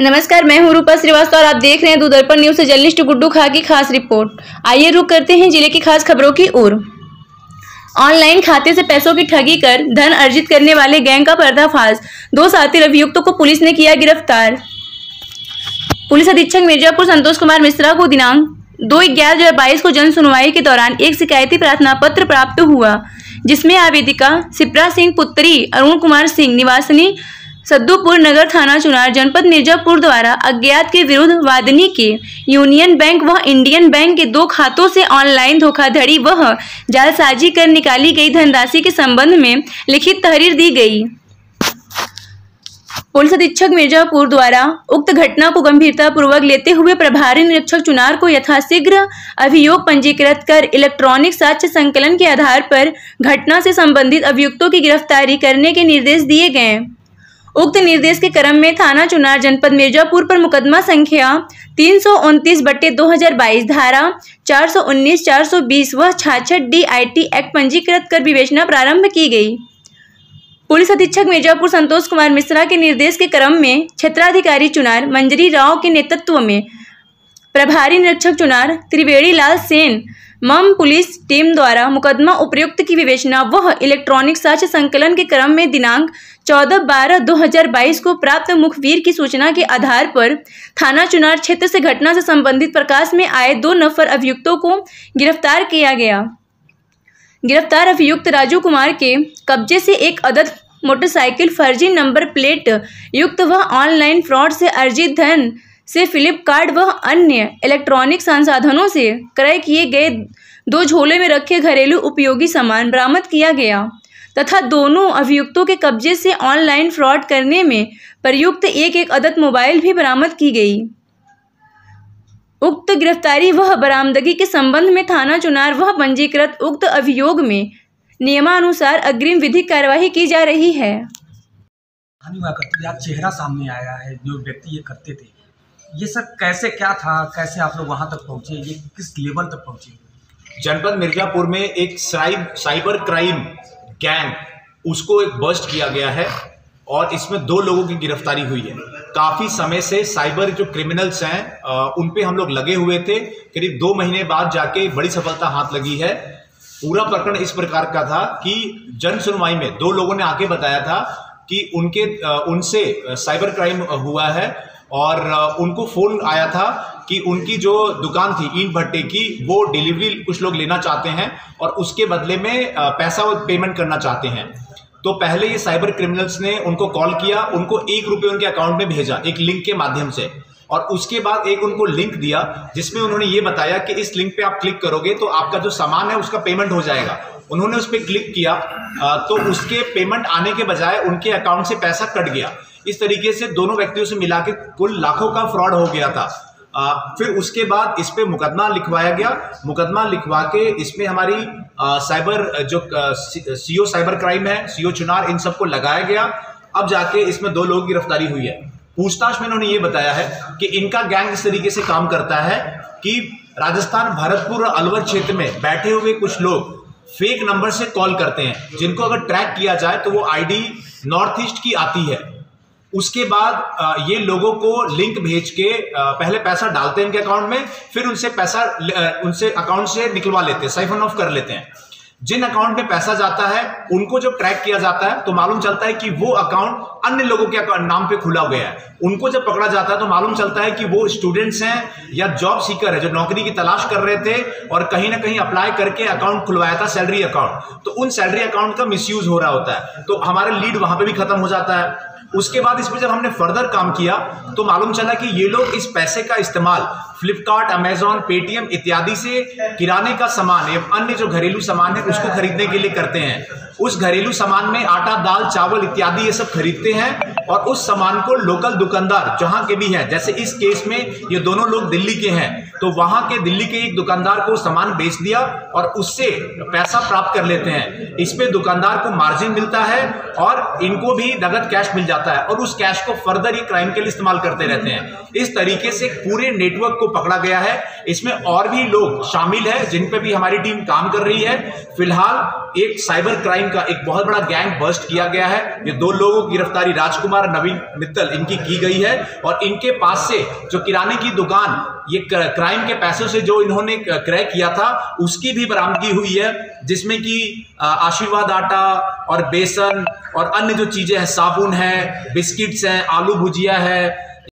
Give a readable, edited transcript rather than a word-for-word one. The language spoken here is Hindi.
नमस्कार, मैं हूं रूपा श्रीवास्तव और आप देख रहे हैं दूरदर्पण न्यूज से जर्नलिस्ट गुड्डू खा की खास रिपोर्ट। आइए रुक करते हैं जिले की खास खबरों की ओर। ऑनलाइन खाते से पैसों की ठगी कर धन अर्जित करने वाले गैंग का पर्दाफाश, 2 शातिर अभियुक्तों को पुलिस ने किया गिरफ्तार। पुलिस अधीक्षक मिर्जापुर संतोष कुमार मिश्रा को दिनांक 2/11/2022 को जन सुनवाई के दौरान एक शिकायती प्रार्थना पत्र प्राप्त हुआ, जिसमें आवेदिका शिप्रा सिंह पुत्री अरुण कुमार सिंह निवासिनी सद्दूपुर नगर थाना चुनार जनपद मिर्जापुर द्वारा अज्ञात के विरुद्ध वादनी के यूनियन बैंक व इंडियन बैंक के 2 खातों से ऑनलाइन धोखाधड़ी व जालसाजी कर निकाली गई धनराशि के संबंध में लिखित तहरीर दी गई। पुलिस अधीक्षक मिर्जापुर द्वारा उक्त घटना को गंभीरता पूर्वक लेते हुए प्रभारी निरीक्षक चुनार को यथाशीघ्र अभियोग पंजीकृत कर इलेक्ट्रॉनिक साक्ष्य संकलन के आधार पर घटना से संबंधित अभियुक्तों की गिरफ्तारी करने के निर्देश दिए गए। उक्त निर्देश के क्रम में थाना चुनार जनपद मिर्जापुर पर मुकदमा संख्या 329/2022 धारा 419, 420 व 66D IT एक्ट पंजीकृत कर विवेचना प्रारंभ की गई। पुलिस अधीक्षक मिर्जापुर संतोष कुमार मिश्रा के निर्देश के क्रम में क्षेत्राधिकारी चुनार मंजरी राव के नेतृत्व में प्रभारी निरीक्षक चुनार त्रिवेणी लाल सेन मम पुलिस टीम द्वारा मुकदमा उपयुक्त की विवेचना व इलेक्ट्रॉनिक साक्ष्य संकलन के क्रम में दिनांक 14/12/2022 को प्राप्त मुखबिर की सूचना के आधार पर थाना चुनार क्षेत्र से घटना से संबंधित प्रकाश में आए 2 नफर अभियुक्तों को गिरफ्तार किया गया। गिरफ्तार अभियुक्त राजू कुमार के कब्जे से एक अदद मोटरसाइकिल, फर्जी नंबर प्लेट युक्त व ऑनलाइन फ्रॉड से अर्जित धन से फ्लिपकार्ट व अन्य इलेक्ट्रॉनिक संसाधनों से क्रय किए गए 2 झोले में रखे घरेलू उपयोगी सामान बरामद किया गया तथा दोनों अभियुक्तों के कब्जे से ऑनलाइन फ्रॉड करने में प्रयुक्त एक अदद मोबाइल भी बरामद की गई। उक्त गिरफ्तारी व बरामदगी के संबंध में थाना चुनार व पंजीकृत उक्त अभियोग में नियमानुसार अग्रिम विधिक कार्यवाही की जा रही है। चेहरा सामने आया है, जो व्यक्ति ये करते थे, ये सब कैसे क्या था, कैसे आप लोग वहां तक पहुंचे, ये किस लेवल तक पहुंचे? जनपद मिर्जापुर में एक साइबर क्राइम गैंग, उसको एक बस्ट किया गया है और इसमें 2 लोगों की गिरफ्तारी हुई है। काफ़ी समय से साइबर जो क्रिमिनल्स हैं उन पे हम लोग लगे हुए थे। करीब 2 महीने बाद जाके बड़ी सफलता हाथ लगी है। पूरा प्रकरण इस प्रकार का था कि जन सुनवाई में 2 लोगों ने आके बताया था कि उनसे साइबर क्राइम हुआ है और उनको फ़ोन आया था कि उनकी जो दुकान थी ईंट भट्टे की, वो डिलीवरी कुछ लोग लेना चाहते हैं और उसके बदले में पैसा वो पेमेंट करना चाहते हैं। तो पहले ये साइबर क्रिमिनल्स ने उनको कॉल किया, उनको 1 रुपये उनके अकाउंट में भेजा एक लिंक के माध्यम से, और उसके बाद एक उनको लिंक दिया जिसमें उन्होंने ये बताया कि इस लिंक पे आप क्लिक करोगे तो आपका जो सामान है उसका पेमेंट हो जाएगा। उन्होंने उस पर क्लिक किया तो उसके पेमेंट आने के बजाय उनके अकाउंट से पैसा कट गया। इस तरीके से दोनों व्यक्तियों से मिला के कुल लाखों का फ्रॉड हो गया था। फिर उसके बाद इस पे मुकदमा लिखवाया गया। मुकदमा लिखवा के इसमें हमारी साइबर जो सीओ साइबर क्राइम है, सीओ चुनार, इन सबको लगाया गया। अब जाके इसमें 2 लोगों की गिरफ्तारी हुई है। पूछताछ में इन्होंने ये बताया है कि इनका गैंग इस तरीके से काम करता है कि राजस्थान, भरतपुर और अलवर क्षेत्र में बैठे हुए कुछ लोग फेक नंबर से कॉल करते हैं, जिनको अगर ट्रैक किया जाए तो वो आईडी नॉर्थ ईस्ट की आती है। उसके बाद ये लोगों को लिंक भेज के पहले पैसा डालते हैं इनके अकाउंट में, फिर उनसे अकाउंट से निकलवा लेते हैं, साइफन ऑफ कर लेते हैं। जिन अकाउंट में पैसा जाता है उनको जब ट्रैक किया जाता है तो मालूम चलता है कि वो अकाउंट अन्य लोगों के नाम पे खुला गया है। उनको जब पकड़ा जाता है तो मालूम चलता है कि वो स्टूडेंट्स हैं या जॉब सीकर है, जो नौकरी की तलाश कर रहे थे और कहीं ना कहीं अप्लाई करके अकाउंट खुलवाया था, सैलरी अकाउंट। तो उन सैलरी अकाउंट का मिसयूज हो रहा होता है, तो हमारा लीड वहां पर भी खत्म हो जाता है। उसके बाद इसमें जब हमने फर्दर काम किया तो मालूम चला कि ये लोग इस पैसे का इस्तेमाल फ्लिपकार्ट, अमेजॉन, पेटीएम इत्यादि से किराने का सामान एवं अन्य जो घरेलू सामान है उसको खरीदने के लिए करते हैं। उस घरेलू सामान में आटा, दाल, चावल इत्यादि ये सब खरीदते हैं और उस सामान को लोकल दुकानदार जहां के भी हैं, जैसे इस केस में ये दोनों लोग दिल्ली के हैं, तो वहां के दिल्ली के एक दुकानदार को सामान बेच दिया और उससे पैसा प्राप्त कर लेते हैं। इसमें दुकानदार को मार्जिन मिलता है और इनको भी नगद कैश मिल जाता है और उस कैश को फर्दर ये क्राइम के लिए इस्तेमाल करते रहते हैं। इस तरीके से पूरे नेटवर्क को पकड़ा गया है। इसमें और भी लोग शामिल है जिन पे भी हमारी टीम काम कर रही है। फिलहाल एक साइबर क्राइम का एक बहुत बड़ा गैंग बस्ट किया गया है। ये 2 लोगों की गिरफ्तारी राजकुमार नवीन मित्तल इनकी की गई है और इनके पास से जो किराने की दुकान ये क्राइम के पैसों से जो इन्होंने क्रय किया था उसकी भी बरामदगी हुई है, जिसमें कि आशीर्वाद आटा और बेसन और अन्य जो चीजें हैं, साबुन है, बिस्किट्स हैं, आलू भुजिया है,